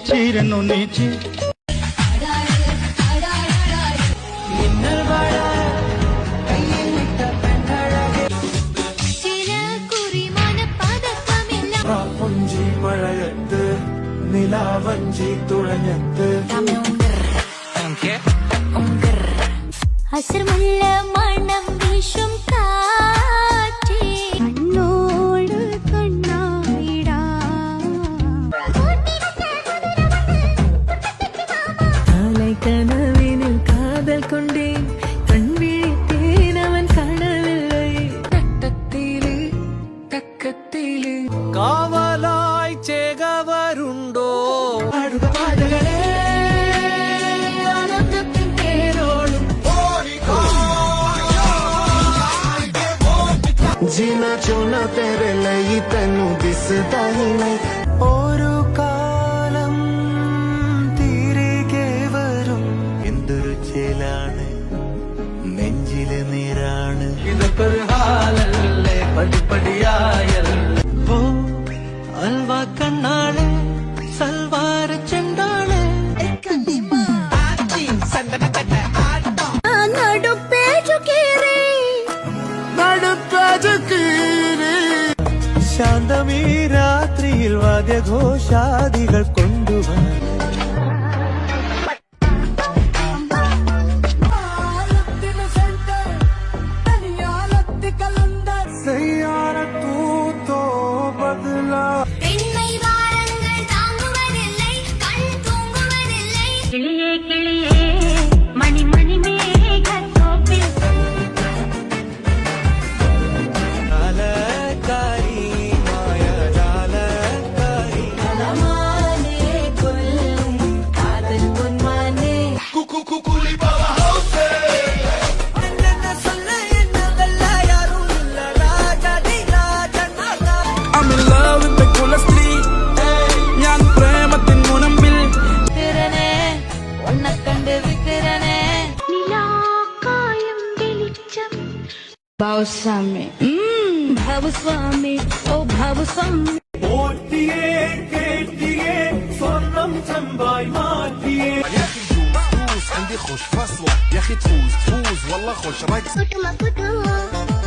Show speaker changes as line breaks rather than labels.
చీరను నీచి
പുഞ്ചി മഴയത്ത് നിലാവഞ്ചി തുഴഞ്ഞത്ത്
അസർമുള്ള മണം വീശും കാറ്റേ കണ്ണോട് കണ്ണായിടാ
കനവിനിൽ കാതൽ കൊണ്ടേ കൺവിഴിത്തേൻ അവൻ കാണവില്ലേ തട്ടത്തില് തക്കത്തില്
കാവലായി ചേകവരുണ്ടോ जीना चोना तेरे लई तेनू दिसदा ही नहीं ഒരു കാലം തിരികെ വരും എന്തൊരു ചേലാണ് നെഞ്ചിലെ നീരാണ് ഇതൊരു ഹാലല്ലേ പടിപടിയായല്ലേ ഓ അൽവാ കണ്ണാളെ സൽവാര ചെണ്ടാളെ ശാന്തമീ രാത്രിയിൽ വാദ്യഘോഷാദികൾ കൊണ്ടുവാ
കിളിയേ കിളിയേ മണി മണി മേഘത്തോപ്പിൽ ഭാവസ്വാമി ഭാവസ്വാമി ഓ ഭാവസ്വാമി
ഓട്ടിയേ കേട്ടിയേ സ്വർണം ചമ്പായി മാറ്റിയേ
عندي خوش فصلة يا اخي تفوز والله خوش رايك
കുട്ടുമ കുട്ടുമ